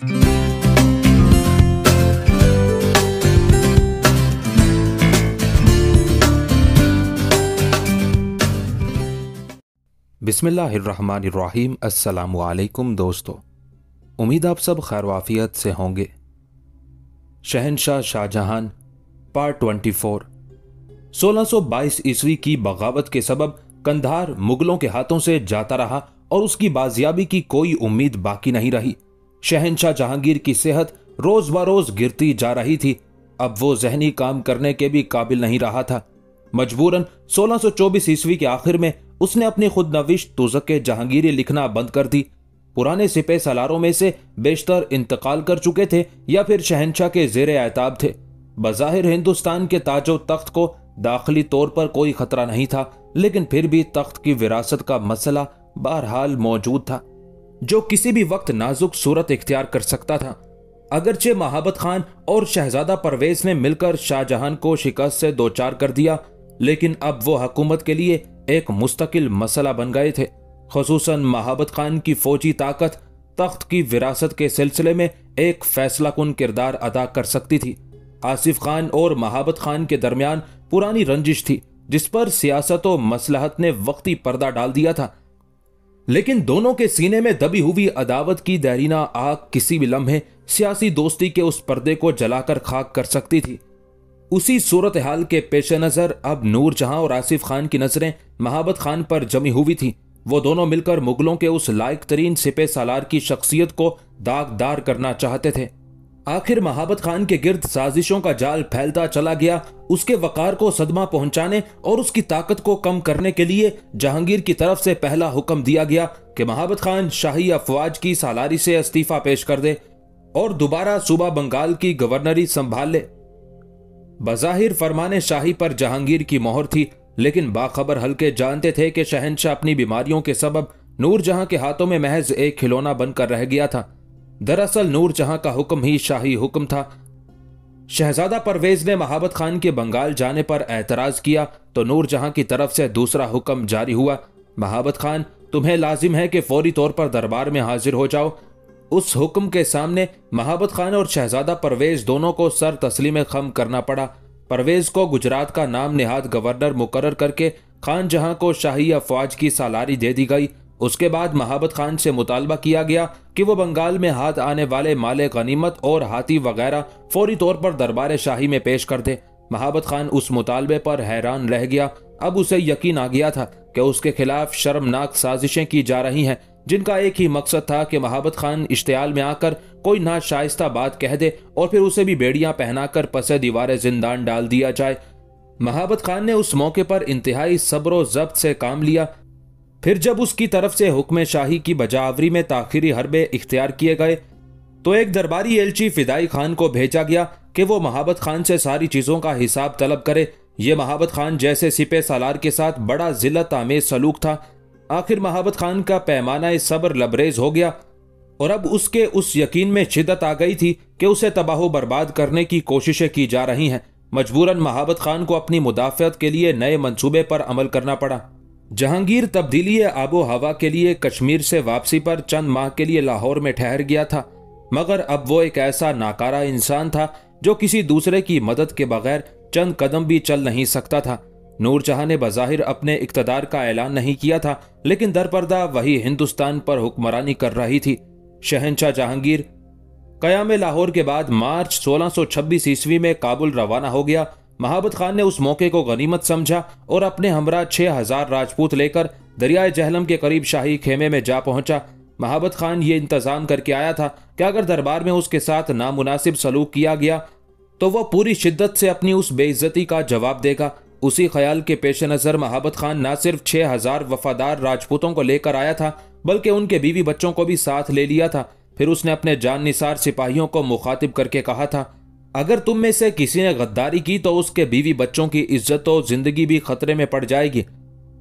बिस्मिल्लाहिर्रहमानिर्रहीम। अस्सलामुअलैकुम दोस्तों, उम्मीद आप सब खैर वाफियत से होंगे। शहनशाह शाहजहां पार्ट 24। 1622 ईस्वी की बगावत के सबब कंधार मुगलों के हाथों से जाता रहा और उसकी बाजियाबी की कोई उम्मीद बाकी नहीं रही। शहनशाह जहांगीर की सेहत रोज ब रोज गिरती जा रही थी। अब वो जहनी काम करने के भी काबिल नहीं रहा था। मजबूरन 1624 ईस्वी के आखिर में उसने अपनी खुद नविश्त तुज़क जहांगीरी लिखना बंद कर दी। पुराने सिपह सलारों में से बेशतर इंतकाल कर चुके थे या फिर शहनशाह के ज़ेरे एताब थे। बज़ाहिर हिंदुस्तान के ताजो तख्त को दाखिली तौर पर कोई खतरा नहीं था, लेकिन फिर भी तख्त की विरासत का मसला बहरहाल मौजूद था, जो किसी भी वक्त नाजुक सूरत इख्तियार कर सकता था। अगरचे महाबत खान और शहजादा परवेज ने मिलकर शाहजहां को शिकस्त से दो चार कर दिया, लेकिन अब वो हुकूमत के लिए एक मुस्तकिल मसला बन गए थे। खुसूसन महाबत खान की फौजी ताकत तख्त की विरासत के सिलसिले में एक फैसला कुन किरदार अदा कर सकती थी। आसिफ खान और महाबत खान के दरमियान पुरानी रंजिश थी, जिस पर सियासत और मसलहत ने वक्ती पर्दा डाल दिया था, लेकिन दोनों के सीने में दबी हुई अदावत की देरीना आग किसी भी लम्हे सियासी दोस्ती के उस पर्दे को जलाकर खाक कर सकती थी। उसी सूरत हाल के पेश नजर अब नूरजहां और आसिफ खान की नजरें महाबत खान पर जमी हुई थी। वो दोनों मिलकर मुगलों के उस लायक तरीन सिपह सालार की शख्सियत को दागदार करना चाहते थे। आखिर महाबत खान के गिर्द साजिशों का जाल फैलता चला गया। उसके वकार को सदमा पहुंचाने और उसकी ताकत को कम करने के लिए जहांगीर की तरफ से पहला हुक्म दिया गया कि महाबत खान शाही अफवाज की सालारी से इस्तीफा पेश कर दे और दोबारा सूबा बंगाल की गवर्नरी संभाल ले। बज़ाहिर फरमाने शाही पर जहांगीर की मोहर थी, लेकिन बाखबर हल्के जानते थे कि शहनशाह अपनी बीमारियों के सबब नूरजहां के हाथों में महज एक खिलौना बनकर रह गया था। दरअसल नूरजहां का हुक्म ही शाही हुक्म था। शहजादा परवेज ने महाबत खान के बंगाल जाने पर एतराज किया तो नूरजहां की तरफ से दूसरा हुक्म जारी हुआ, महाबत खान, तुम्हें लाजिम है कि फौरी तौर पर दरबार में हाजिर हो जाओ। उस हुक्म के सामने महाबत खान और शहजादा परवेज दोनों को सर तस्लीम खम करना पड़ा। परवेज को गुजरात का नाम निहाद गवर्नर मुकर्रर करके खान जहां को शाही अफवाज की सालारी दे दी गई। उसके बाद महाबत खान से मुतालबा किया गया कि वो बंगाल में हाथ आने वाले माले गनीमत और हाथी वगैरह फौरी तौर पर दरबार शाही में पेश कर दे। महाबत खान उस मुतालबे पर हैरान रह गया। अब उसे यकीन आ गया था कि उसके खिलाफ शर्मनाक साजिशें की जा रही हैं, जिनका एक ही मकसद था कि महाबत खान इश्तियाल में आकर कोई नाशाइस्ता बात कह दे और फिर उसे भी बेड़ियां पहनाकर पसे दीवारे जिंदान डाल दिया जाए। महाबत खान ने उस मौके पर इंतहाई सब्र ज़ब्त से काम लिया। फिर जब उसकी तरफ से हुक्म शाही की बजावरी में ताखिरी हरबे इख्तियार किए गए तो एक दरबारी एलची फिदाई खान को भेजा गया कि वो महाबत खान से सारी चीज़ों का हिसाब तलब करे। ये महाबत खान जैसे सिपह सालार के साथ बड़ा जिल्लत आमेज सलूक था। आखिर महाबत खान का पैमाना सब्र लबरेज हो गया और अब उसके उस यकीन में शिद्दत आ गई थी कि उसे तबाह बर्बाद करने की कोशिशें की जा रही हैं। मजबूरन महाबत खान को अपनी मुदाफ़अत के लिए नए मंसूबे पर अमल करना पड़ा। जहांगीर तब्दीली आबो हवा के लिए कश्मीर से वापसी पर चंद माह के लिए लाहौर में ठहर गया था, मगर अब वो एक ऐसा नाकारा इंसान था जो किसी दूसरे की मदद के बगैर चंद कदम भी चल नहीं सकता था। नूरजहां ने बज़ाहिर अपने इक़्तिदार का ऐलान नहीं किया था, लेकिन दरपर्दा वही हिंदुस्तान पर हुक्मरानी कर रही थी। शहनशाह जहांगीर क़याम लाहौर के बाद मार्च 1626 ईस्वी में काबुल रवाना हो गया। महाबत खान ने उस मौके को गनीमत समझा और अपने हमरा 6000 राजपूत लेकर दरियाए जहलम के करीब शाही खेमे में जा पहुंचा। महाबत खान ये इंतजाम करके आया था कि अगर दरबार में उसके साथ नामुनासिब सलूक किया गया तो वह पूरी शिद्दत से अपनी उस बेइज्जती का जवाब देगा। उसी ख्याल के पेश नज़र महाबत खान न सिर्फ 6000 वफादार राजपूतों को लेकर आया था, बल्कि उनके बीवी बच्चों को भी साथ ले लिया था। फिर उसने अपने जान निसार सिपाहियों को मुखातिब करके कहा था, अगर तुम में से किसी ने गद्दारी की तो उसके बीवी बच्चों की इज्जत और जिंदगी भी खतरे में पड़ जाएगी।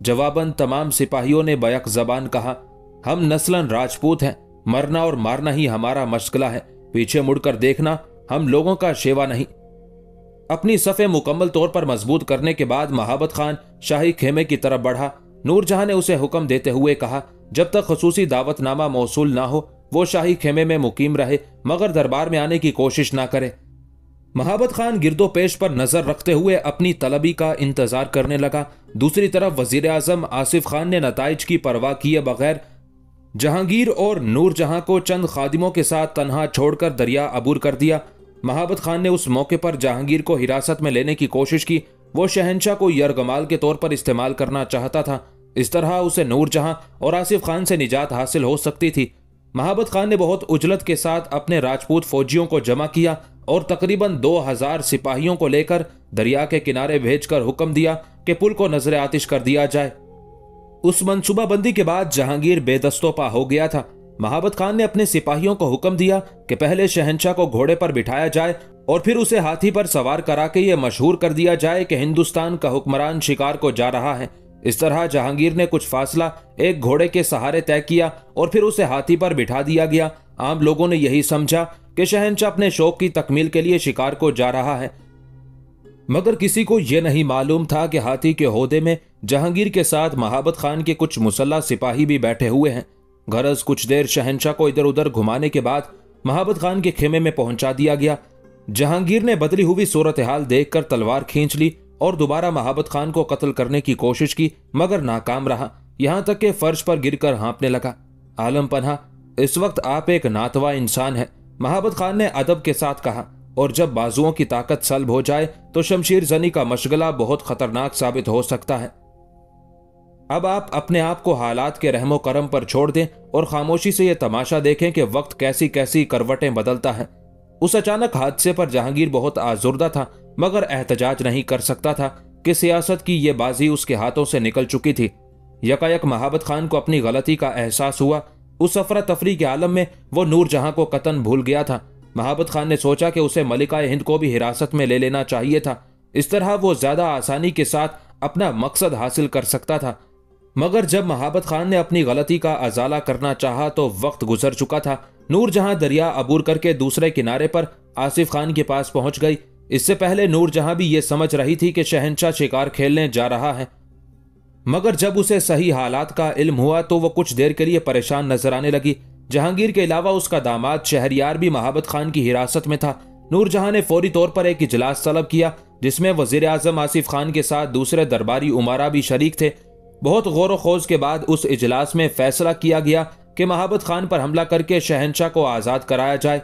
जवाबन तमाम सिपाहियों ने बैक जबान कहा, हम नस्लन राजपूत हैं, मरना और मारना ही हमारा मशगला है, पीछे मुड़कर देखना हम लोगों का शेवा नहीं। अपनी सफ़े मुकम्मल तौर पर मजबूत करने के बाद महाबत खान शाही खेमे की तरफ बढ़ा। नूरजहां ने उसे हुक्म देते हुए कहा, जब तक खसूसी दावतनामा मौसूल ना हो वो शाही खेमे में मुकीम रहे मगर दरबार में आने की कोशिश ना करे। महाबत खान गिरदो पेश पर नजर रखते हुए अपनी तलबी का इंतजार करने लगा। दूसरी तरफ वजीर आजम आसिफ खान ने नताइज की परवाह किए बगैर जहांगीर और नूरजहां को चंद खादिमों के साथ तन्हा छोड़कर दरिया अबूर कर दिया। महाबत खान ने उस मौके पर जहांगीर को हिरासत में लेने की कोशिश की। वो शहंशाह को यरगमाल के तौर पर इस्तेमाल करना चाहता था। इस तरह उसे नूरजहां और आसिफ खान से निजात हासिल हो सकती थी। महाबत खान ने बहुत उजलत के साथ अपने राजपूत फौजियों को जमा किया और तकरीबन 2000 सिपाहियों को लेकर दरिया के किनारे भेजकर हुक्म दिया कि पुल को नजर आतिश कर दिया जाए। उस मंसूबाबंदी के बाद जहांगीर बेदस्तोपा हो गया था। महाबत खान ने अपने सिपाहियों को हुक्म दिया कि पहले शहंशाह को घोड़े पर बिठाया जाए और फिर उसे हाथी पर सवार करा के ये मशहूर कर दिया जाए कि हिंदुस्तान का हुक्मरान शिकार को जा रहा है। इस तरह जहांगीर ने कुछ फासला एक घोड़े के सहारे तय किया और फिर उसे हाथी पर बिठा दिया गया। आम लोगों ने यही समझा कि शहंशाह अपने शौक की तकमील के लिए शिकार को जा रहा है, मगर किसी को यह नहीं मालूम था कि हाथी के ओहदे में जहांगीर के साथ महाबत खान के कुछ मुसल्लह सिपाही भी बैठे हुए हैं। गरज कुछ देर शहंशाह को इधर उधर घुमाने के बाद महाबत खान के खेमे में पहुंचा दिया गया। जहांगीर ने बदली हुई सूरत हाल देखकर तलवार खींच ली और दोबारा महाबत खान को कत्ल करने की कोशिश की, मगर नाकाम रहा। यहां तक कि फर्श पर गिरकर हाँफने लगा। आलम पन्हा, इस वक्त आप एक नातवा इंसान है, महाबत खान ने अदब के साथ कहा, और जब बाजुओं की ताकत सल्ब हो जाए तो शमशीर जनी का मशगला बहुत खतरनाक साबित हो सकता है। अब आप अपने आप को हालात के रहमो करम पर छोड़ दें और खामोशी से यह तमाशा देखें कि वक्त कैसी कैसी करवटें बदलता है। उस अचानक हादसे पर जहांगीर बहुत आजुर्दा था, मगर एहतजाज नहीं कर सकता था कि सियासत की यह बाजी उसके हाथों से निकल चुकी थी। यकायक महाबत खान को अपनी गलती का एहसास हुआ। उस अफरा तफरी के आलम में वो नूरजहां को कतन भूल गया था। महाबत खान ने सोचा कि उसे मलिका हिंद को भी हिरासत में ले लेना चाहिए था। इस तरह वो ज्यादा आसानी के साथ अपना मकसद हासिल कर सकता था। मगर जब महाबत खान ने अपनी गलती का अजाला करना चाहा तो वक्त गुजर चुका था। नूरजहां दरिया अबूर करके दूसरे किनारे पर आसिफ खान के पास पहुंच गई। इससे पहले नूरजहां भी ये समझ रही थी कि शहंशाह शिकार खेलने जा रहा है, मगर जब उसे सही हालात का इल्म हुआ तो वो कुछ देर के लिए परेशान नजर आने लगी। जहांगीर के अलावा उसका दामाद शहरयार भी महाबत खान की हिरासत में था। नूरजहां ने फौरी तौर पर एक इजलास तलब किया जिसमें वजीर आजम आसिफ खान के साथ दूसरे दरबारी उमारा भी शरीक थे। बहुत गौर खोज के बाद उस इजलास में फैसला किया गया कि महाबत खान पर हमला करके शहंशाह को आजाद कराया जाए।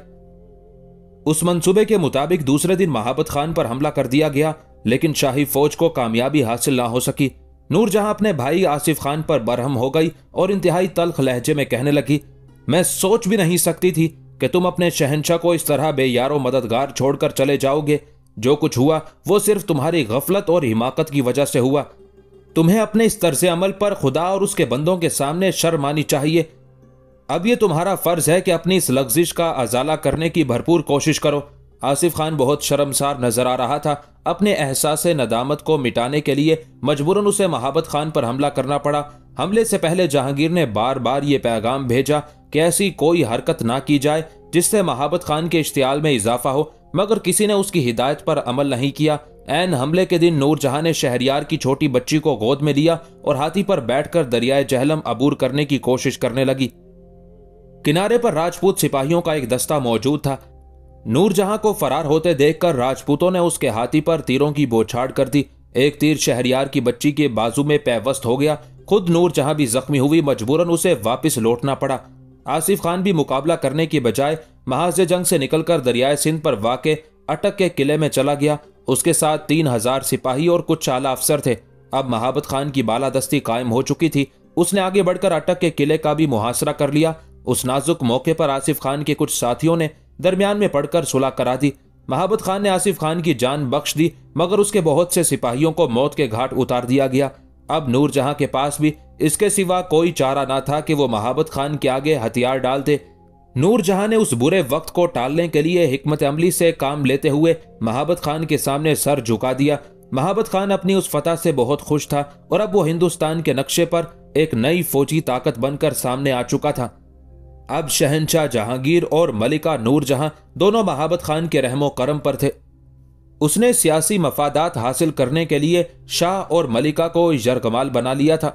उस मंसूबे के मुताबिक दूसरे दिन महाबत खान पर हमला कर दिया गया, लेकिन शाही फौज को कामयाबी हासिल ना हो सकी। नूरजहां अपने भाई आसिफ खान पर बरहम हो गई और इंतहाई तल्ख लहजे में कहने लगी, मैं सोच भी नहीं सकती थी कि तुम अपने शहंशाह को इस तरह बेयारो मददगार छोड़कर चले जाओगे। जो कुछ हुआ वो सिर्फ तुम्हारी गफलत और हिमाकत की वजह से हुआ। तुम्हें अपने इस तर्ज अमल पर खुदा और उसके बंदों के सामने शर्म आनी चाहिए। अब यह तुम्हारा फर्ज है कि अपनी इस लग्जिश का अजाला करने की भरपूर कोशिश करो। आसिफ खान बहुत शर्मसार नजर आ रहा था। अपने एहसास नदामत को मिटाने के लिए मजबूरन उसे महाबत खान पर हमला करना पड़ा। हमले से पहले जहांगीर ने बार बार ये पैगाम भेजा कि ऐसी कोई हरकत ना की जाए जिससे महाबत खान के इश्तियाल में इजाफा हो, मगर किसी ने उसकी हिदायत पर अमल नहीं किया। ऐन हमले के दिन नूरजहां ने शहरयार की छोटी बच्ची को गोद में लिया और हाथी पर बैठकर दरियाए जहलम अबूर करने की कोशिश करने लगी। किनारे पर राजपूत सिपाहियों का एक दस्ता मौजूद था। नूरजहां को फरार होते देखकर राजपूतों ने उसके हाथी पर तीरों की बौछार कर दी। एक तीर शहरयार की बच्ची के बाजू में पैवस्त हो गया। खुद नूरजहां भी जख्मी हुई। मजबूरन उसे वापस लौटना पड़ा। आसिफ खान भी मुकाबला करने की बजाय महाज जंग से निकलकर दरियाए सिंध पर वाक़े अटक के किले में चला गया। उसके साथ 3000 सिपाही और कुछ आला अफसर थे। अब महाबत खान की बालादस्ती कायम हो चुकी थी। उसने आगे बढ़कर अटक के किले का भी मुहासरा कर लिया। उस नाजुक मौके पर आसिफ खान के कुछ साथियों ने दरमियान में पड़कर सुलह करा दी। महाबत खान ने आसिफ खान की जान बख्श दी, मगर उसके बहुत से सिपाहियों को मौत के घाट उतार दिया गया। अब नूरजहां के पास भी इसके सिवा कोई चारा ना था कि वो महाबत खान के आगे हथियार डाल दे। नूरजहां ने उस बुरे वक्त को टालने के लिए हिकमत अमली से काम लेते हुए महाबत खान के सामने सर झुका दिया। महाबत खान अपनी उस फतह से बहुत खुश था और अब वो हिंदुस्तान के नक्शे पर एक नई फौजी ताकत बनकर सामने आ चुका था। अब शहंशाह जहांगीर और मलिका नूरजहां दोनों महाबत खान के रहमो करम पर थे। उसने सियासी मफादात हासिल करने के लिए शाह और मलिका को यरगमाल बना लिया था।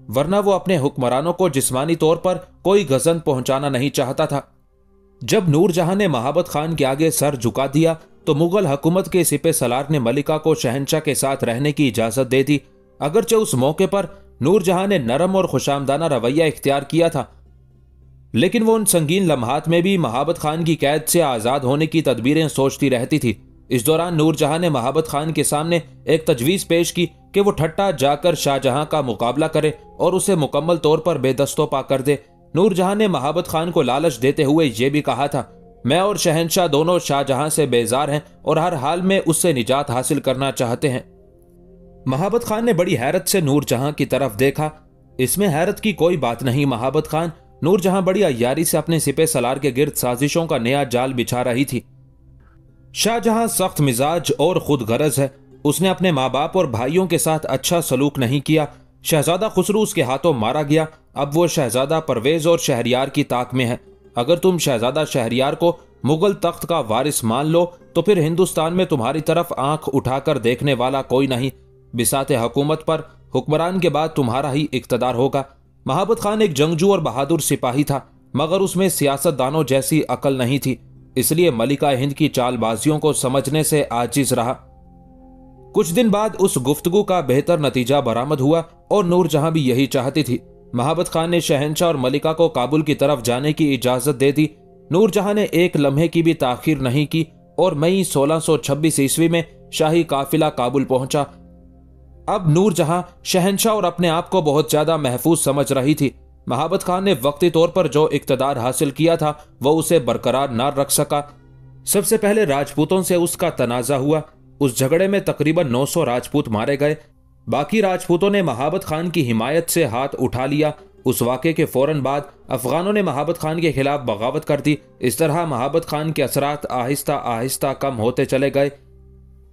वरना वो अपने हुक्मरानों को जिस्मानी तौर पर कोई गजन पहुंचाना नहीं चाहता था। जब नूरजहां ने महाबत खान के आगे सर झुका दिया तो मुगल हुकूमत के सिपह सलार ने मलिका को शहंशाह के साथ रहने की इजाजत दे दी। अगरचे उस मौके पर नूरजहां ने नरम और खुशामदाना रवैया इख्तियार किया था, लेकिन वो उन संगीन लम्हात में भी महाबत खान की कैद से आज़ाद होने की तदबीरें सोचती रहती थी। इस दौरान नूरजहां ने महाबत खान के सामने एक तजवीज़ पेश की कि वो ठट्टा जाकर शाहजहां का मुकाबला करे और उसे मुकम्मल तौर पर बेदस्तोपा कर दे। नूरजहां ने महाबत खान को लालच देते हुए ये भी कहा था, मैं और शहंशाह दोनों शाहजहां से बेजार हैं और हर हाल में उससे निजात हासिल करना चाहते हैं। महाबत खान ने बड़ी हैरत से नूरजहां की तरफ देखा। इसमें हैरत की कोई बात नहीं महाबत खान, नूरजहां बड़ी अय्यारी से अपने सिपह सलार के गिर्द साजिशों का नया जाल बिछा रही थी। शाहजहां सख्त मिजाज और खुद गरज है। उसने अपने माँ बाप और भाइयों के साथ अच्छा सलूक नहीं किया। शहजादा खुसरू उसके हाथों मारा गया। अब वो शहजादा परवेज और शहरियार की ताक में है। अगर तुम शहजादा शहरियार को मुगल तख्त का वारिस मान लो तो फिर हिंदुस्तान में तुम्हारी तरफ आंख उठाकर देखने वाला कोई नहीं। बिसाते हुकूमत पर हुक्मरान के बाद तुम्हारा ही इक्तदार होगा। महाबत खान एक जंगजू और बहादुर सिपाही था, मगर उसमें सियासतदानों जैसी अकल नहीं थी, इसलिए मलिका हिंद की चालबाजियों को समझने से आजिज रहा। कुछ दिन बाद उस गुफ्तगू का बेहतर नतीजा बरामद हुआ और नूरजहां भी यही चाहती थी। महाबत खान ने शहंशाह और मलिका को काबुल की तरफ जाने की इजाजत दे दी। नूरजहां ने एक लम्हे की भी ताखीर नहीं की और मई 1626 ईस्वी में शाही काफिला काबुल पहुंचा। अब नूरजहां शहंशाह और अपने आप को बहुत ज्यादा महफूज समझ रही थी। महाबत खान ने वक्ती तौर पर जो इक्तदार हासिल किया था वह उसे बरकरार न रख सका। सबसे पहले राजपूतों से उसका तनाजा हुआ। उस झगड़े में तकरीबन 900 राजपूत मारे गए। बाकी राजपूतों ने महाबत खान की हिमायत से हाथ उठा लिया। उस वाक़े के फौरन बाद अफगानों ने महाबत खान के खिलाफ बगावत कर दी। इस तरह महाबत खान के असरात आहिस्ता आहिस्ता कम होते चले गए।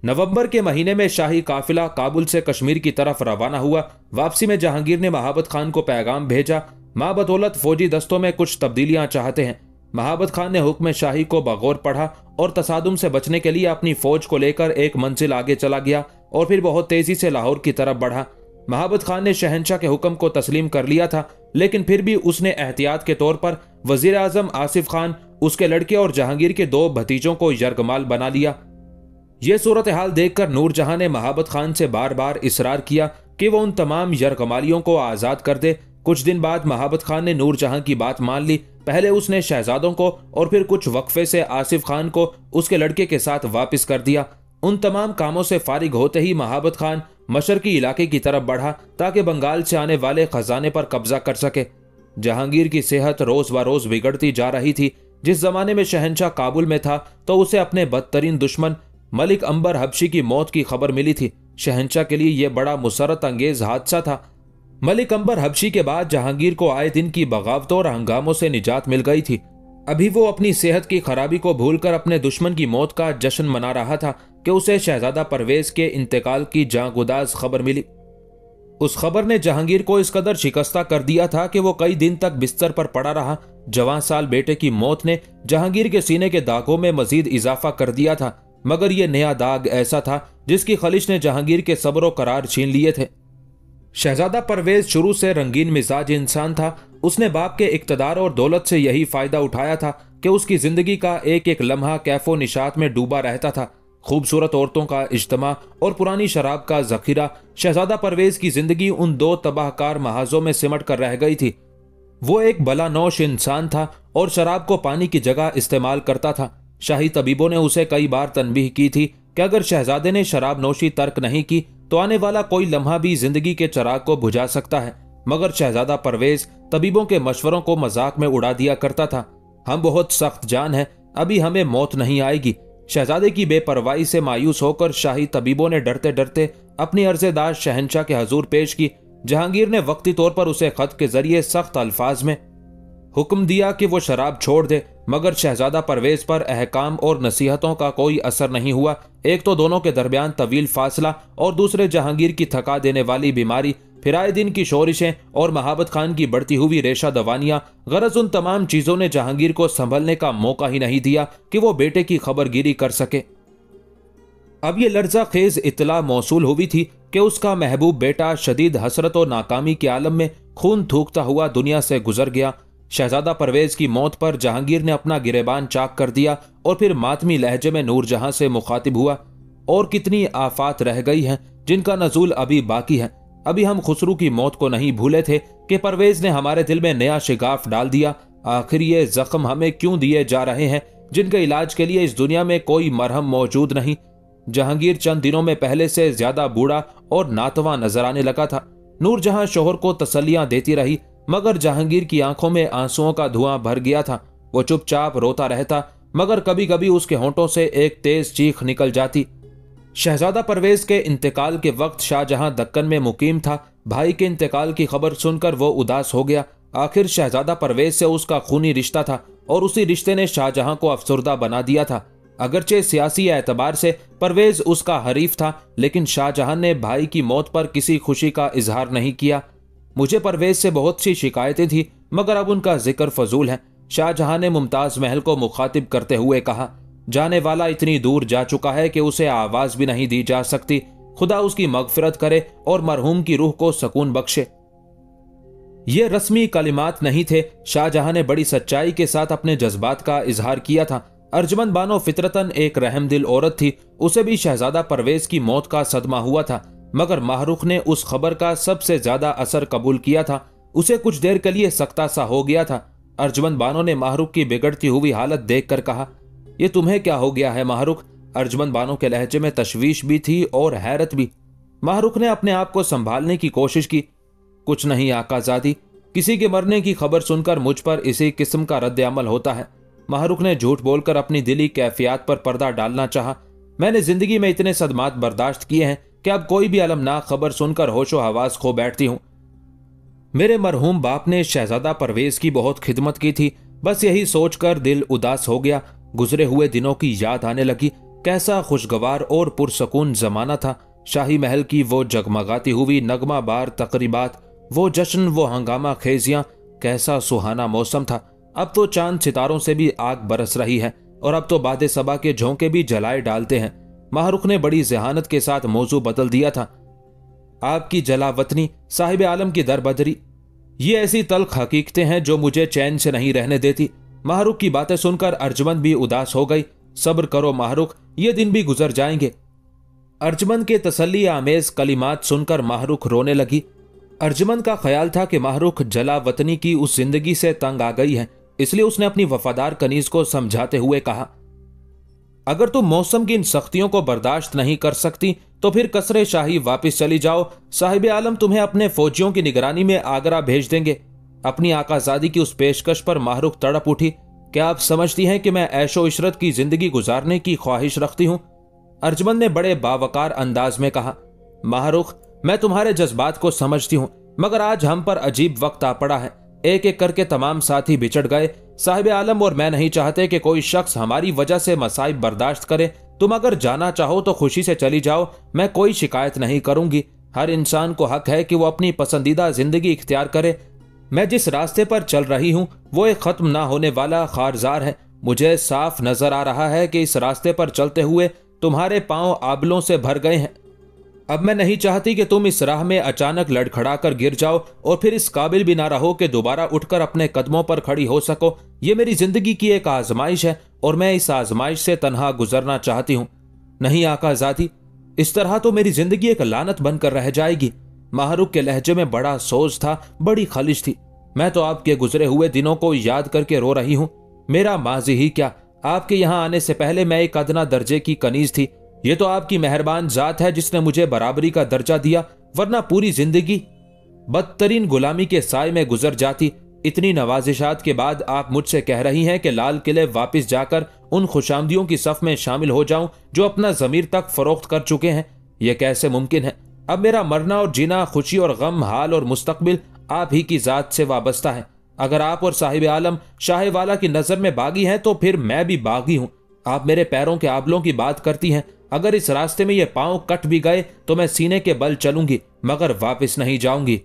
नवंबर के महीने में शाही काफिला काबुल से कश्मीर की तरफ रवाना हुआ। वापसी में जहांगीर ने महाबत खान को पैगाम भेजा, मां बदौलत फौजी दस्तों में कुछ तब्दीलियां चाहते हैं। महाबत खान ने हुक्म शाही को बगौर पढ़ा और तसादुम से बचने के लिए अपनी फौज को लेकर एक मंजिल आगे चला गया और फिर बहुत तेजी से लाहौर की तरफ बढ़ा। महाबत खान ने शहंशाह के हुक्म को तस्लीम कर लिया था, लेकिन फिर भी उसने एहतियात के तौर पर वजीर आजम आसिफ खान, उसके लड़के और जहांगीर के 2 भतीजों को यरगमाल बना लिया। यह सूरत हाल देखकर नूरजहां ने महाबत खान से बार बार इसरार किया कि वह उन तमाम यरगमालियों को आज़ाद कर दे। कुछ दिन बाद महाबत खान ने नूरजहां की बात मान ली। पहले उसने शहजादों को और फिर कुछ वक्फे से आसिफ खान को उसके लड़के के साथ वापस कर दिया। उन तमाम कामों से फारिग होते ही महाबत खान मशरकी इलाके की तरफ बढ़ा ताकि बंगाल से आने वाले खजाने पर कब्जा कर सके। जहांगीर की सेहत रोज ब रोज बिगड़ती जा रही थी। जिस जमाने में शहंशाह काबुल में था तो उसे अपने बदतरीन दुश्मन मलिक अंबर हबशी की मौत की खबर मिली थी। शहंशाह के लिए यह बड़ा मुसरत अंगेज हादसा था। मलिक अंबर हबशी के बाद जहांगीर को आए दिन की बगावतों और हंगामों से निजात मिल गई थी। अभी वो अपनी सेहत की खराबी को भूलकर अपने दुश्मन की मौत का जश्न मना रहा था कि उसे शहजादा परवेज के इंतकाल की जांगुदाज खबर मिली। उस खबर ने जहांगीर को इस कदर शिकस्ता कर दिया था कि वो कई दिन तक बिस्तर पर पड़ा रहा। जवान साल बेटे की मौत ने जहांगीर के सीने के दागों में मजीद इजाफा कर दिया था, मगर यह नया दाग ऐसा था जिसकी खलिश ने जहांगीर के सब्र करार छीन लिए थे। शहजादा परवेज शुरू से रंगीन मिजाज इंसान था। उसने बाप के इक्तदार और दौलत से यही फायदा उठाया था कि उसकी जिंदगी का एक एक लम्हा कैफो निशात में डूबा रहता था। खूबसूरत औरतों का इज्तमा और पुरानी शराब का जखीरा। शहजादा परवेज की जिंदगी उन 2 तबाहकार महाजों में सिमट कर रह गई थी। वो एक बलानौश इंसान था और शराब को पानी की जगह इस्तेमाल करता था। शाही तबीबों ने उसे कई बार तनबीह की थी कि अगर शहजादे ने शराब नोशी तर्क नहीं की तो आने वाला कोई लम्हा भी जिंदगी के चिराग को बुझा सकता है, मगर शहजादा परवेज तबीबों के मशवरों को मजाक में उड़ा दिया करता था। हम बहुत सख्त जान हैं, अभी हमें मौत नहीं आएगी। शहजादे की बेपरवाही से मायूस होकर शाही तबीबों ने डरते डरते अपनी अर्ज़ेदाश शहंशाह के हजूर पेश की। जहांगीर ने वक्ती तौर पर उसे खत के जरिए सख्त अल्फाज में हुक्म दिया कि वो शराब छोड़ दे, मगर शहजादा परवेज पर अहकाम और नसीहतों का कोई असर नहीं हुआ। एक तो दोनों के दरमियान तवील फासला और दूसरे जहांगीर की थका देने वाली बीमारी, फिर आए दिन की शोरिशें और महाबत खान की बढ़ती हुई रेशा दवानियां। गरज उन तमाम चीजों ने जहांगीर को संभलने का मौका ही नहीं दिया कि वो बेटे की खबरगिरी कर सके। अब ये लर्जा खेज इत्तला मौसूल हुई थी कि उसका महबूब बेटा शदीद हसरत और नाकामी के आलम में खून थूकता हुआ दुनिया से गुजर गया। शहजादा परवेज की मौत पर जहांगीर ने अपना गिरेबान चाक कर दिया और फिर मातमी लहजे में नूरजहां से मुखातिब हुआ। और कितनी आफात रह गई हैं जिनका नजूल अभी बाकी है। अभी हम खुसरू की मौत को नहीं भूले थे कि परवेज ने हमारे दिल में नया शिगाफ डाल दिया। आखिर ये जख्म हमें क्यों दिए जा रहे हैं जिनके इलाज के लिए इस दुनिया में कोई मरहम मौजूद नहीं। जहांगीर चंद दिनों में पहले से ज्यादा बूढ़ा और नातवा नजर आने लगा था। नूरजहां शोहर को तसल्लियां देती रही, मगर जहांगीर की आंखों में आंसुओं का धुआं भर गया था। वो चुपचाप रोता रहता, मगर कभी कभी उसके होंठों से एक तेज चीख निकल जाती। शहजादा परवेज के इंतकाल के वक्त शाहजहां दक्कन में मुकीम था। भाई के इंतकाल की खबर सुनकर वो उदास हो गया। आखिर शहजादा परवेज से उसका खूनी रिश्ता था और उसी रिश्ते ने शाहजहां को अफसुर्दा बना दिया था। अगरचे सियासी एतबार से परवेज उसका हरीफ था, लेकिन शाहजहां ने भाई की मौत पर किसी खुशी का इजहार नहीं किया। मुझे परवेज से बहुत सी शिकायतें थी, मगर अब उनका जिक्र फजूल है। शाहजहां ने मुमताज महल को मुखातिब करते हुए कहा, जाने वाला इतनी दूर जा चुका है कि उसे आवाज भी नहीं दी जा सकती। खुदा उसकी मगफिरत करे और मरहूम की रूह को सुकून बख्शे। ये रस्मी कलिमात नहीं थे। शाहजहां ने बड़ी सच्चाई के साथ अपने जज्बात का इजहार किया था। अर्जुमंद बानो फितरतन एक रहमदिल औरत थी। उसे भी शहजादा परवेज की मौत का सदमा हुआ था, मगर माहरुख ने उस खबर का सबसे ज्यादा असर कबूल किया था। उसे कुछ देर के लिए सख्ता सा हो गया था। अर्जुमंद बानो ने माहरुख की बिगड़ती हुई हालत देखकर कहा, ये तुम्हें क्या हो गया है माहरुख? अर्जुमंद बानो के लहजे में तशवीश भी थी और हैरत भी। माहरुख ने अपने आप को संभालने की कोशिश की। कुछ नहीं आकाजादी, किसी के मरने की खबर सुनकर मुझ पर इसी किस्म का रद्द अमल होता है। माहरुख ने झूठ बोलकर अपनी दिली कैफियत पर पर्दा डालना चाहा। मैंने जिंदगी में इतने सदमात बर्दाश्त किए हैं कि अब कोई भी अलमनाक खबर सुनकर होशो हवास खो बैठती हूं। मेरे मरहूम बाप ने शहजादा परवेज की बहुत खिदमत की थी। बस यही सोचकर दिल उदास हो गया। गुजरे हुए दिनों की याद आने लगी। कैसा खुशगवार और पुरसकून जमाना था। शाही महल की वो जगमगाती हुई नगमा बार तकरीबात, वो जश्न, वो हंगामा खेजियां, कैसा सुहाना मौसम था। अब तो चांद सितारों से भी आग बरस रही है और अब तो बादे सबा के झोंके भी जलाए डालते हैं। माहरुख ने बड़ी जहानत के साथ मौजू बदल दिया था। आपकी जलावतनी, साहिब आलम की दरबदरी, ये ऐसी तल्ख हकीकतें हैं जो मुझे चैन से नहीं रहने देती। माहरुख की बातें सुनकर अर्जुमंद भी उदास हो गई। सब्र करो माहरुख, ये दिन भी गुजर जाएंगे। अर्जुमंद के तसल्ली आमेज कलिमात सुनकर माहरुख रोने लगी। अर्जुमंद का ख्याल था कि माहरुख जलावतनी की उस जिंदगी से तंग आ गई है, इसलिए उसने अपनी वफादार कनीज को समझाते हुए कहा, अगर तुम मौसम की इन सख्तियों को बर्दाश्त नहीं कर सकती तो फिर कसरे शाही वापस चली जाओ। साहिब आलम तुम्हें अपने फौजियों की निगरानी में आगरा भेज देंगे। अपनी आकाजादी की उस पेशकश पर माहरुख तड़प उठी। क्या आप समझती हैं कि मैं ऐशो इशरत की जिंदगी गुजारने की ख्वाहिश रखती हूं? अर्जुमंद ने बड़े बावकार अंदाज में कहा, माहरुख, मैं तुम्हारे जज्बात को समझती हूं, मगर आज हम पर अजीब वक्त आ पड़ा है। एक एक करके तमाम साथी बिछड़ गए। साहिब आलम और मैं नहीं चाहते कि कोई शख्स हमारी वजह से मसाइब बर्दाश्त करे। तुम अगर जाना चाहो तो खुशी से चली जाओ, मैं कोई शिकायत नहीं करूंगी। हर इंसान को हक है कि वो अपनी पसंदीदा जिंदगी इख्तियार करे। मैं जिस रास्ते पर चल रही हूं वो एक खत्म ना होने वाला खारजार है। मुझे साफ नजर आ रहा है कि इस रास्ते पर चलते हुए तुम्हारे पांव आबलों से भर गए हैं। अब मैं नहीं चाहती कि तुम इस राह में अचानक लड़खड़ाकर गिर जाओ और फिर इस काबिल भी ना रहो कि दोबारा उठकर अपने कदमों पर खड़ी हो सको। ये मेरी जिंदगी की एक आजमाइश है और मैं इस आजमाइश से तन्हा गुजरना चाहती हूँ। नहीं आकाजादी, इस तरह तो मेरी जिंदगी एक लानत बनकर रह जाएगी। माहरुख के लहजे में बड़ा सोज था, बड़ी खलिश थी। मैं तो आपके गुजरे हुए दिनों को याद करके रो रही हूँ। मेरा माजी ही क्या, आपके यहाँ आने से पहले मैं एक अदना दर्जे की कनीज थी। ये तो आपकी मेहरबान जात है जिसने मुझे बराबरी का दर्जा दिया, वरना पूरी जिंदगी बदतरीन गुलामी के साए में गुजर जाती। इतनी नवाजिशात के बाद आप मुझसे कह रही हैं कि लाल किले वापस जाकर उन खुशामदियों की सफ में शामिल हो जाऊं जो अपना जमीर तक फरोख्त कर चुके हैं। यह कैसे मुमकिन है? अब मेरा मरना और जीना, खुशी और गम, हाल और मुस्तकबिल आप ही की जात से वाबस्ता है। अगर आप और साहिब आलम शाह वाला की नजर में बागी हैं तो फिर मैं भी बागी हूं। आप मेरे पैरों के आबलों की बात करती हैं। अगर इस रास्ते में ये पांव कट भी गए तो मैं सीने के बल चलूंगी, मगर वापस नहीं जाऊंगी।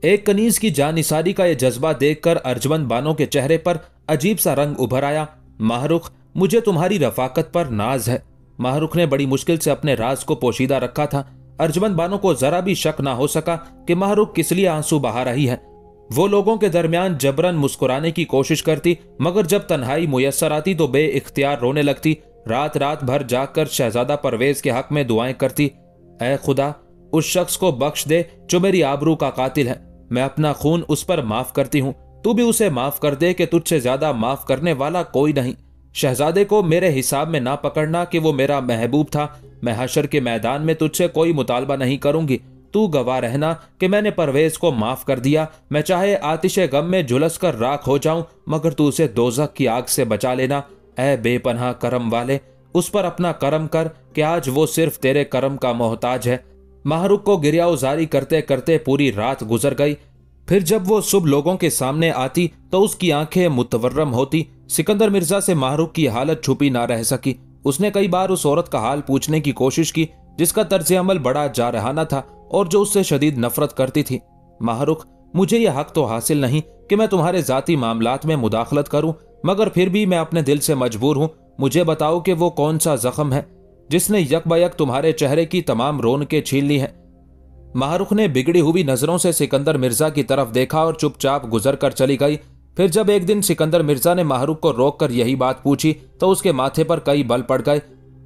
एक कनीज की जानिसारी का यह जज्बा देखकर अर्जुमंद बानो के चेहरे पर अजीब सा रंग उभर आया। माहरुख, मुझे तुम्हारी रफाकत पर नाज है। माहरुख ने बड़ी मुश्किल से अपने राज को पोशीदा रखा था। अर्जमंद बानो को जरा भी शक ना हो सका कि माहरूख किस लिए आंसू बहा रही है। वो लोगों के दरमियान जबरन मुस्कुराने की कोशिश करती, मगर जब तन्हाई मुयस्सर आती तो बेइख्तियार रोने लगती। रात रात भर जागकर शहजादा परवेज के हक में दुआएं करती। ऐ खुदा, उस शख्स को बख्श दे जो मेरी आबरू का कातिल है। मैं अपना खून उस पर माफ करती हूँ, तू भी उसे माफ कर दे कि तुझसे ज्यादा माफ करने वाला कोई नहीं। शहजादे को मेरे हिसाब में ना पकड़ना कि वो मेरा महबूब था। मैं हशर के मैदान में तुझसे कोई मुतालबा नहीं करूंगी। तू गवाह रहना कि मैंने परवेज को माफ कर दिया। मैं चाहे आतिशे गम में झुलस कर राख हो जाऊं, मगर तू उसे दोजख की आग से बचा लेना। ऐ बेपनाह करम वाले, उस पर अपना करम कर कि आज वो सिर्फ तेरे करम का मोहताज है। माहरूख को गिरियाउजारी करते करते पूरी रात गुजर गई। फिर जब वो शुभ लोगों के सामने आती तो उसकी आंखें मुतवर्रम होती। सिकंदर मिर्जा से माहरूख की हालत छुपी ना रह सकी। उसने कई बार उस औरत का हाल पूछने की कोशिश की जिसका तर्ज अमल बड़ा जारहाना था और जो उससे शदीद नफरत करती थी। माहरूख, मुझे यह हक तो हासिल नहीं कि मैं तुम्हारे जाती मामलात में मुदाखलत करूं, मगर फिर भी मैं अपने दिल से मजबूर हूं। मुझे बताओ कि वो कौन सा जख्म है जिसने यकबायक तुम्हारे चेहरे की तमाम रौनकें छीन ली हैं। माहरूख ने बिगड़ी हुई नजरों से सिकंदर मिर्जा की तरफ देखा और चुपचाप गुजर कर चली गई। फिर जब एक दिन सिकंदर मिर्जा ने माहरूख को रोककर यही बात पूछी तो उसके माथे पर कई बल पड़ गए।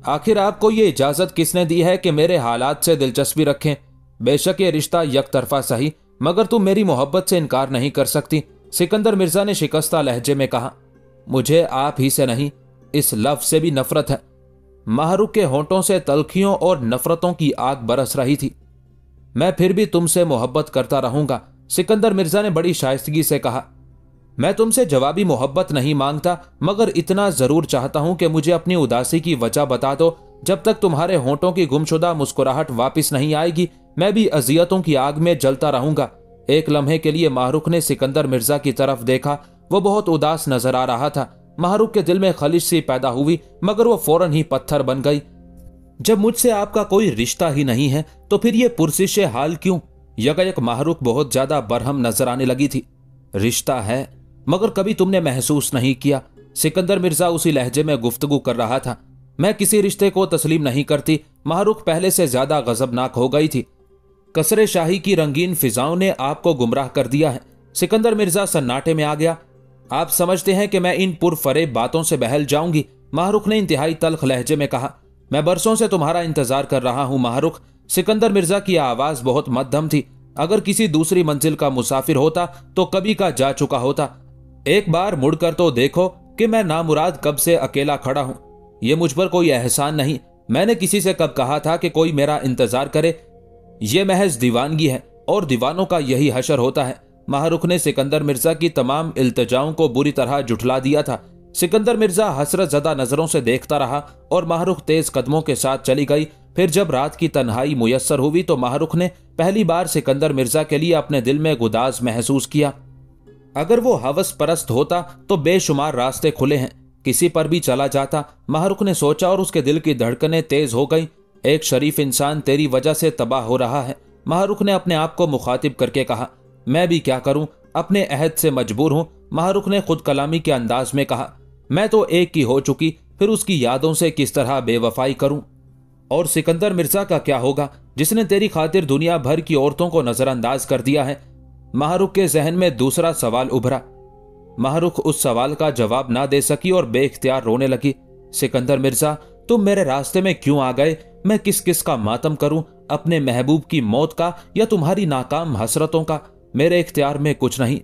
आखिर आपको ये इजाजत किसने दी है कि मेरे हालात से दिलचस्पी रखें? बेशक ये रिश्ता यकतरफा सही, मगर तुम मेरी मोहब्बत से इनकार नहीं कर सकती। सिकंदर मिर्जा ने शिकस्ता लहजे में कहा, मुझे आप ही से नहीं, इस लफ्ज से भी नफरत है। माहरूख के होंठों से तलखियों और नफरतों की आग बरस रही थी। मैं फिर भी तुमसे मोहब्बत करता रहूंगा, सिकंदर मिर्जा ने बड़ी शाइस्तगी से कहा। मैं तुमसे जवाबी मोहब्बत नहीं मांगता, मगर इतना जरूर चाहता हूं कि मुझे अपनी उदासी की वजह बता दो। जब तक तुम्हारे होंठों की गुमशुदा मुस्कुराहट वापस नहीं आएगी, मैं भी अजियतों की आग में जलता रहूंगा। एक लम्हे के लिए माहरूख ने सिकंदर मिर्जा की तरफ देखा। वो बहुत उदास नजर आ रहा था। माहरूख के दिल में खलिश सी पैदा हुई, मगर वो फौरन ही पत्थर बन गई। जब मुझसे आपका कोई रिश्ता ही नहीं है तो फिर ये पुरसिश हाल क्यों? यकायक माहरूख बहुत ज्यादा बरहम नजर आने लगी थी। रिश्ता है, मगर कभी तुमने महसूस नहीं किया। सिकंदर मिर्जा उसी लहजे में गुफ्तगू कर रहा था। मैं किसी रिश्ते को तस्लीम नहीं करती। माहरूख पहले से ज्यादा गजबनाक हो गई थी। कसरे शाही की रंगीन फिजाओं ने आपको गुमराह कर दिया है। सिकंदर मिर्जा सन्नाटे में आ गया। आप समझते हैं कि मैं इन पुरफरेब बातों से बहल जाऊंगी? माहरूख ने इंतहाई तल्ख लहजे में कहा। मैं बरसों से तुम्हारा इंतजार कर रहा हूं माहरूख। सिकंदर मिर्जा की आवाज बहुत मध्यम थी। अगर किसी दूसरी मंजिल का मुसाफिर होता तो कभी का जा चुका होता। एक बार मुड़कर तो देखो कि मैं नामुराद कब से अकेला खड़ा हूं। यह मुझ पर कोई एहसान नहीं। मैंने किसी से कब कहा था कि कोई मेरा इंतजार करे? यह महज दीवानगी है और दीवानों का यही हशर होता है। माहरूख ने सिकंदर मिर्जा की तमाम इल्तिजाओं को बुरी तरह जुठला दिया था। सिकंदर मिर्जा हसरत ज़दा नजरों से देखता रहा और माहरूख तेज कदमों के साथ चली गई। फिर जब रात की तन्हाई मुयस्सर हुई तो माहरूख ने पहली बार सिकंदर मिर्जा के लिए अपने दिल में गुदाज महसूस किया। अगर वो हवस परस्त होता तो बेशुमार रास्ते खुले हैं, किसी पर भी चला जाता। माहरूख ने सोचा और उसके दिल की धड़कनें तेज हो गई। एक शरीफ इंसान तेरी वजह से तबाह हो रहा है। माहरूख ने अपने आप को मुखातिब करके कहा। मैं भी क्या करूं, अपने अहद से मजबूर हूं। माहरूख ने खुद कलामी के अंदाज में कहा। मैं तो एक की हो चुकी, फिर उसकी यादों से किस तरह बेवफाई करूं? और सिकंदर मिर्जा का क्या होगा जिसने तेरी खातिर दुनिया भर की औरतों को नजरअंदाज कर दिया है? माहरूख के जहन में दूसरा सवाल उभरा। माहरूख उस सवाल का जवाब ना दे सकी और बेइख्तियार रोने लगी। सिकंदर मिर्जा, तुम मेरे रास्ते में क्यों आ गए? मैं किस किस का मातम करूं, अपने महबूब की मौत का या तुम्हारी नाकाम हसरतों का? मेरे इख्तियार में कुछ नहीं,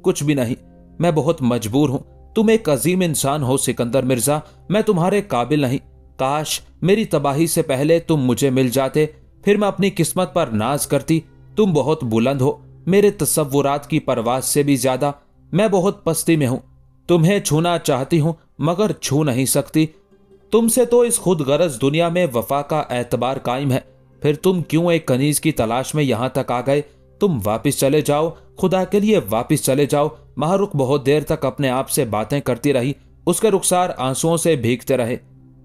कुछ भी नहीं। मैं बहुत मजबूर हूं। तुम एक अजीम इंसान हो सिकंदर मिर्जा, मैं तुम्हारे काबिल नहीं। काश मेरी तबाही से पहले तुम मुझे मिल जाते, फिर मैं अपनी किस्मत पर नाज करती। तुम बहुत बुलंद हो, मेरे तसव्वुरात की परवाज से भी ज्यादा। मैं बहुत पस्ती में हूं। तुम्हें छूना चाहती हूं मगर छू नहीं सकती। तुमसे तो इस खुद गरज दुनिया में वफा का एतबार कायम है। फिर तुम क्यों एक कनीज की तलाश में यहां तक आ गए? तुम वापिस चले जाओ, खुदा के लिए वापिस चले जाओ। माहरूख बहुत देर तक अपने आप से बातें करती रही। उसके रुखसार आंसुओं से भीगते रहे।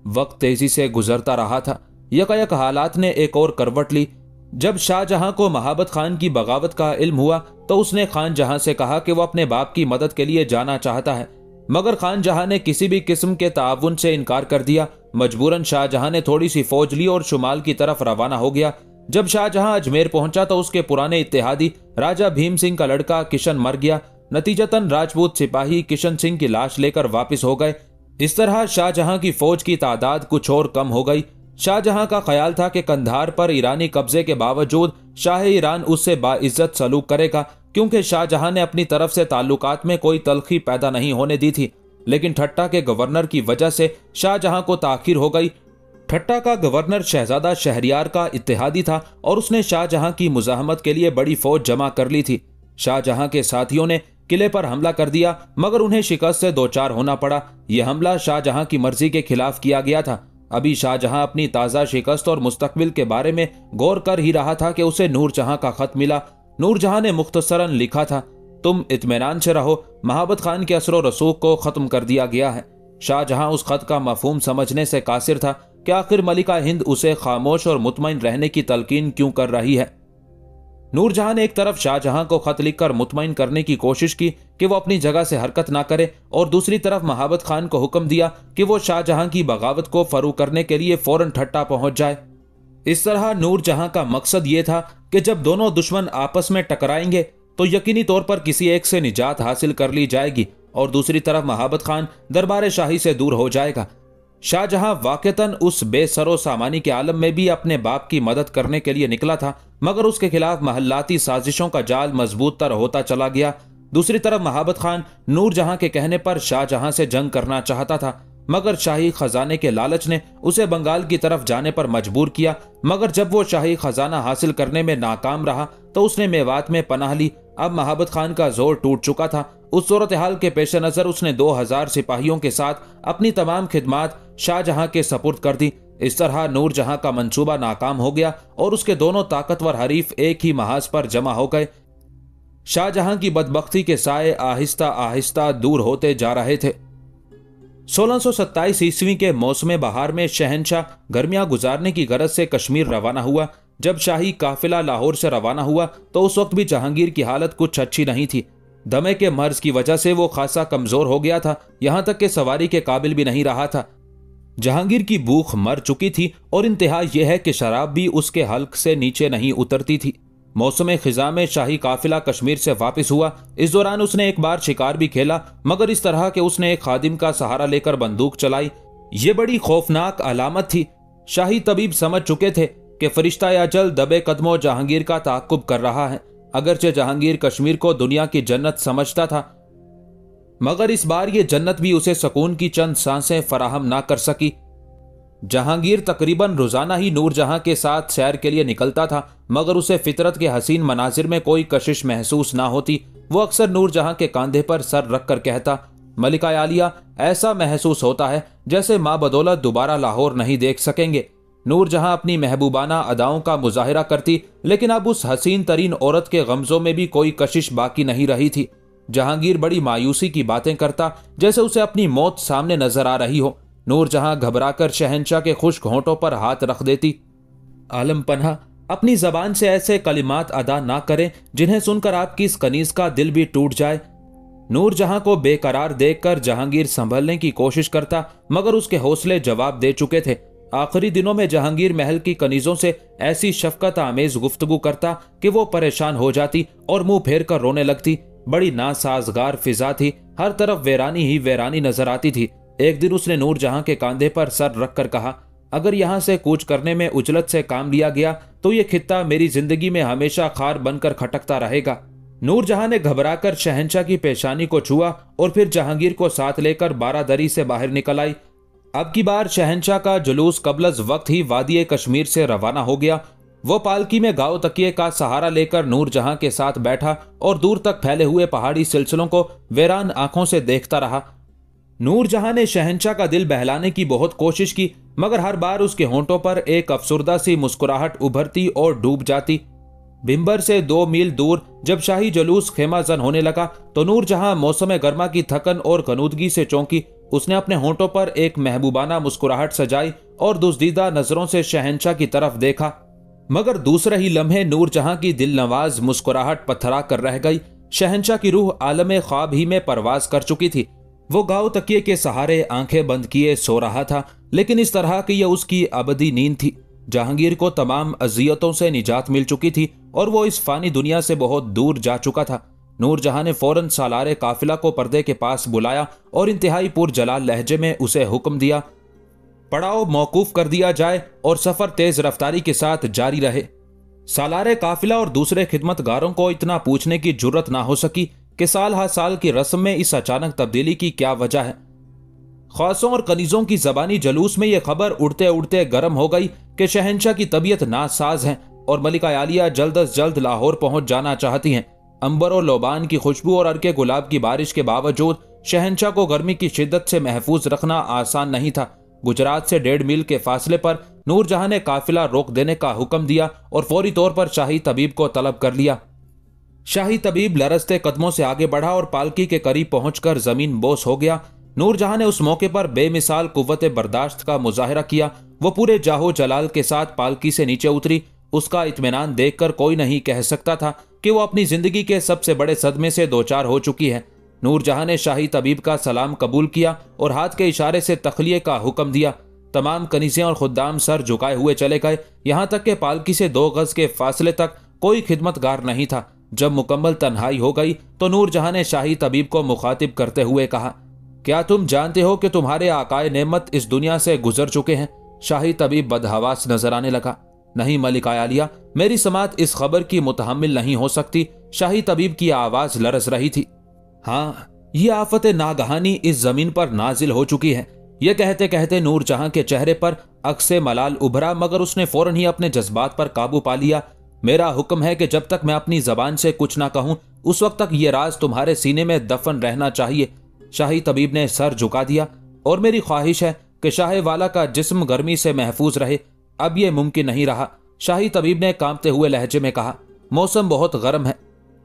वक्त तेजी से गुजरता रहा था। यकायक हालात ने एक और करवट ली। जब शाहजहां को महाबत खान की बगावत का इल्म हुआ तो उसने खान जहां से कहा कि वो अपने बाप की मदद के लिए जाना चाहता है, मगर खान जहां ने किसी भी किस्म के ताउन से इनकार कर दिया। मजबूरन शाहजहां ने थोड़ी सी फौज ली और शुमाल की तरफ रवाना हो गया। जब शाहजहां अजमेर पहुंचा तो उसके पुराने इत्तेहादी राजा भीम सिंह का लड़का किशन मर गया। नतीजतन राजपूत सिपाही किशन सिंह की लाश लेकर वापस हो गए। इस तरह शाहजहां की फौज की तादाद कुछ और कम हो गई। शाहजहां का ख्याल था कि कंधार पर ईरानी कब्जे के बावजूद शाह ईरान उससे बाइज्जत सलूक करेगा, क्योंकि शाहजहां ने अपनी तरफ से ताल्लुकात में कोई तलखी पैदा नहीं होने दी थी। लेकिन ठट्टा के गवर्नर की वजह से शाहजहां को ताखीर हो गई। ठट्टा का गवर्नर शहजादा शहरियार का इत्तेहादी था और उसने शाहजहां की मुजाहमत के लिए बड़ी फौज जमा कर ली थी। शाहजहां के साथियों ने किले पर हमला कर दिया, मगर उन्हें शिकस्त से दो चार होना पड़ा। यह हमला शाहजहां की मर्जी के खिलाफ किया गया था। अभी शाहजहां अपनी ताज़ा शिकस्त और मुस्तकबिल के बारे में गौर कर ही रहा था कि उसे नूरजहां का खत मिला। नूरजहां ने मुख्तसरन लिखा था, तुम इत्मीनान से रहो, महाबत खान के असर रसूख को खत्म कर दिया गया है। शाहजहां उस खत का मफहूम समझने से कासिर था कि आखिर मलिका हिंद उसे खामोश और मुतमईन रहने की तलकीन क्यों कर रही है। नूरजहां ने एक तरफ शाहजहां को खत लिखकर मुतमईन करने की कोशिश की कि वो अपनी जगह से हरकत ना करे, और दूसरी तरफ महाबत खान को हुक्म दिया कि वो शाहजहां की बगावत को फरू करने के लिए फौरन ठट्टा पहुंच जाए। इस तरह नूरजहां का मकसद ये था कि जब दोनों दुश्मन आपस में टकराएंगे तो यकीनी तौर पर किसी एक से निजात हासिल कर ली जाएगी और दूसरी तरफ महाबत खान दरबार शाही से दूर हो जाएगा। शाहजहां वाकईतन उस बेसरो सामानी के आलम में भी अपने बाप की मदद करने के लिए निकला था, मगर उसके खिलाफ महल्लाती साजिशों का जाल मजबूत तर होता चला गया। दूसरी तरफ महाबत खान नूरजहां के कहने पर शाहजहां से जंग करना चाहता था, मगर शाही खजाने के लालच ने उसे बंगाल की तरफ जाने पर मजबूर किया। मगर जब वो शाही खजाना हासिल करने में नाकाम रहा तो उसने मेवात में पनाह ली। अब महाबत खान का जोर टूट चुका था। उस सूरत हाल के पेश नजर उसने 2000 सिपाहियों के साथ अपनी तमाम खिदमात शाहजहां के सपुर्द कर दी। इस तरह नूरजहां का मंसूबा नाकाम हो गया और उसके दोनों ताकतवर हरीफ एक ही महाज पर जमा हो गए। शाहजहां की बदबख्ती के साए आहिस्ता आहिस्ता दूर होते जा रहे थे। 1627 ईस्वी के मौसम बहार में शहनशाह गर्मियां गुजारने की गरज से कश्मीर रवाना हुआ। जब शाही काफिला लाहौर से रवाना हुआ तो उस वक्त भी जहांगीर की हालत कुछ अच्छी नहीं थी। दमे के मर्ज की वजह से वो खासा कमजोर हो गया था, यहां तक कि सवारी के काबिल भी नहीं रहा था। जहांगीर की भूख मर चुकी थी और इंतहा यह है कि शराब भी उसके हल्क से नीचे नहीं उतरती थी। मौसम खिजा में शाही काफिला कश्मीर से वापस हुआ। इस दौरान उसने एक बार शिकार भी खेला, मगर इस तरह के उसने एक खादिम का सहारा लेकर बंदूक चलाई। ये बड़ी खौफनाक अलामत थी। शाही तबीब समझ चुके थे कि फरिश्ता या जल दबे कदमों जहांगीर का ताक़ुब कर रहा है। अगरचे जहांगीर कश्मीर को दुनिया की जन्नत समझता था, मगर इस बार ये जन्नत भी उसे सुकून की चंद सांसें फराहम ना कर सकी। जहांगीर तकरीबन रोजाना ही नूरजहां के साथ सैर के लिए निकलता था, मगर उसे फितरत के हसीन मनाजिर में कोई कशिश महसूस ना होती। वो अक्सर नूरजहां के कांधे पर सर रख कर कहता, मलिका आलिया, ऐसा महसूस होता है जैसे माँ बदौलत दोबारा लाहौर नहीं देख सकेंगे। नूरजहां अपनी महबूबाना अदाओं का मुजाहिरा करती, लेकिन अब उस हसीन तरीन औरत के गमजों में भी कोई कशिश बाकी नहीं रही थी। जहांगीर बड़ी मायूसी की बातें करता, जैसे उसे अपनी मौत सामने नजर आ रही हो। नूरजहां घबराकर शहंशाह के खुश्क होंठों पर हाथ रख देती। आलम पन्हा, अपनी जबान से ऐसे कलिमात अदा ना करें जिन्हें सुनकर आपकी इस कनीज का दिल भी टूट जाए। नूरजहां को बेकरार देखकर जहांगीर संभलने की कोशिश करता, मगर उसके हौसले जवाब दे चुके थे। आखिरी दिनों में जहांगीर महल की कनीजों से ऐसी शफकत आमेज गुफ्तगू करता कि वो परेशान हो जाती और मुंह फेर कर रोने लगती। बड़ी नासाजगार फिजा थी, हर तरफ वीरानी ही वीरानी नजर आती थी। एक दिन उसने नूरजहां के कंधे पर सर रखकर कहा, अगर यहां से कूच करने में उजलत से काम लिया गया तो ये खित्ता मेरी जिंदगी में हमेशा खार बनकर खटकता रहेगा। नूरजहां ने घबराकर शहंशाह की पेशानी को छुआ और फिर जहांगीर को साथ लेकर बारादरी से बाहर निकल आई। अब की बार शहंशाह का जुलूस कबलज वक्त ही वादी कश्मीर से रवाना हो गया। वो पालकी में गाँव तकिए का सहारा लेकर नूरजहां के साथ बैठा और दूर तक फैले हुए पहाड़ी सिलसिलों को वीरान आंखों से देखता रहा। नूरजहां ने शहंशाह का दिल बहलाने की बहुत कोशिश की, मगर हर बार उसके होंठों पर एक अफसुर्दा सी मुस्कुराहट उभरती और डूब जाती। बिम्बर से 2 मील दूर जब शाही जुलूस खेमाजन होने लगा तो नूरजहां मौसम गर्मा की थकन और कनूदगी से चौंकी। उसने अपने होंठों पर एक महबूबाना मुस्कुराहट सजाई और दुज़दीदा नजरों से शहंशाह की तरफ देखा, मगर दूसरे ही लम्हे नूरजहां की दिलनवाज मुस्कुराहट पत्थरा कर रह गई। शहंशाह की रूह आलम ख्वाब ही में परवाज कर चुकी थी। वो गाँव तकिए के सहारे आंखें बंद किए सो रहा था, लेकिन इस तरह की यह उसकी अबदी नींद थी। जहांगीर को तमाम अजियतों से निजात मिल चुकी थी और वो इस फानी दुनिया से बहुत दूर जा चुका था। नूरजहां ने फौरन सालारे काफिला को पर्दे के पास बुलाया और इंतहाई पुरजलाल लहजे में उसे हुक्म दिया, पड़ाव मौकूफ कर दिया जाए और सफर तेज रफ्तारी के साथ जारी रहे। सालारे काफिला और दूसरे खिदमतगारों को इतना पूछने की जुर्रत ना हो सकी कि साल हर साल की रस्म में इस अचानक तब्दीली की क्या वजह है। ख्वासों और कनीजों की जबानी जलूस में यह खबर उड़ते उड़ते गर्म हो गई कि शहंशाह की तबीयत नासाज है और मलिका आलिया जल्द अज जल्द लाहौर पहुंच जाना चाहती हैं। अंबर और लोबान की खुशबू और अरके गुलाब की बारिश के बावजूद शहंशाह को गर्मी की शिद्दत से महफूज रखना आसान नहीं था। गुजरात से 1.5 मील के फासले पर नूरजहां ने काफिला रोक देने का हुक्म दिया और फौरी तौर पर शाही तबीब को तलब कर लिया। शाही तबीब लरजते कदमों से आगे बढ़ा और पालकी के करीब पहुंचकर जमीन बोस हो गया। नूरजहां ने उस मौके पर बेमिसाल कुव्वत बर्दाश्त का मुजाहिरा किया। वो पूरे जाहो जलाल के साथ पालकी से नीचे उतरी। उसका इत्मीनान देखकर कोई नहीं कह सकता था कि वो अपनी जिंदगी के सबसे बड़े सदमे से दो चार हो चुकी है। नूरजहां ने शाही तबीब का सलाम कबूल किया और हाथ के इशारे से तखलिये का हुक्म दिया। तमाम कनीज़ें और खुद्दाम सर झुकाए हुए चले गए, यहां तक कि पालकी से 2 गज के फासले तक कोई खिदमतगार नहीं था। जब मुकम्मल तन्हाई हो गई तो नूरजहां ने शाही तबीब को मुखातिब करते हुए कहा, क्या तुम जानते हो कि तुम्हारे आकाए नेमत इस दुनिया से गुजर चुके हैं? शाही तबीब बदहवास नजर आने लगा। नहीं मलिका आलिया, मेरी समात इस खबर की मुतहम्मिल नहीं हो सकती। शाही तबीब की आवाज लरस रही थी। हाँ, ये आफत नागहानी इस जमीन पर नाजिल हो चुकी है। यह कहते कहते नूरजहां के चेहरे पर अक्से मलाल उभरा, मगर उसने फौरन ही अपने जज्बात पर काबू पा लिया। मेरा हुक्म है कि जब तक मैं अपनी जबान से कुछ ना कहूं उस वक्त तक यह राज तुम्हारे सीने में दफन रहना चाहिए। शाही तबीब ने सर झुका दिया। और मेरी ख्वाहिश है कि शाह वाला का जिस्म गर्मी से महफूज रहे। अब यह मुमकिन नहीं रहा। शाही तबीब ने कांपते हुए लहजे में कहा, मौसम बहुत गर्म है।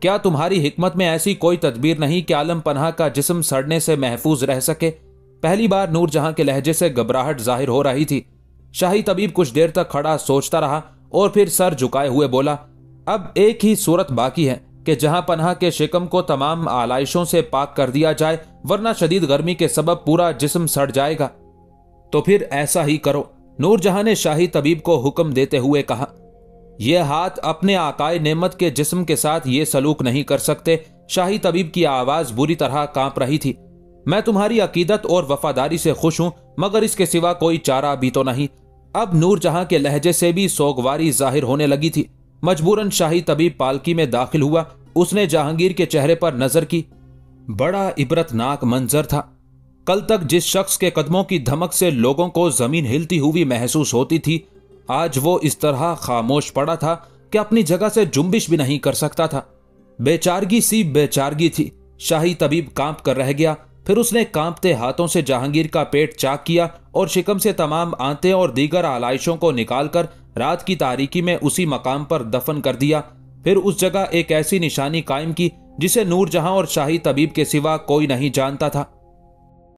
क्या तुम्हारी हिकमत में ऐसी कोई तदबीर नहीं कि आलम पनाह का जिस्म सड़ने से महफूज रह सके? पहली बार नूरजहां के लहजे से घबराहट जाहिर हो रही थी। शाही तबीब कुछ देर तक खड़ा सोचता रहा और फिर सर झुकाए हुए बोला, अब एक ही सूरत बाकी है कि जहां पनाह के शिकम को तमाम आलाइशों से पाक कर दिया जाए, वरना शदीद गर्मी के सबब पूरा जिस्म सड़ जाएगा। तो फिर ऐसा ही करो। नूरजहां ने शाही तबीब को हुक्म देते हुए कहा, यह हाथ अपने आकाए नेमत के जिस्म के साथ ये सलूक नहीं कर सकते। शाही तबीब की आवाज बुरी तरह कांप रही थी। मैं तुम्हारी अकीदत और वफादारी से खुश हूं, मगर इसके सिवा कोई चारा भी तो नहीं। अब नूरजहां के लहजे से भी सोगवारी जाहिर होने लगी थी। मजबूरन शाही तबीब पालकी में दाखिल हुआ। उसने जहांगीर के चेहरे पर नजर की। बड़ा इबरतनाक मंजर था। कल तक जिस शख्स के कदमों की धमक से लोगों को जमीन हिलती हुई महसूस होती थी, आज वो इस तरह खामोश पड़ा था कि अपनी जगह से जुम्बिश भी नहीं कर सकता था। बेचारगी सी बेचारगी थी। शाही तबीब कांप कर रह गया। फिर उसने कांपते हाथों से जहांगीर का पेट चाक किया और शिकम से तमाम आंतें और दीगर आलाइशों को निकालकर रात की तारीकी में उसी मकाम पर दफन कर दिया। फिर उस जगह एक ऐसी निशानी कायम की जिसे नूरजहां और शाही तबीब के सिवा कोई नहीं जानता था।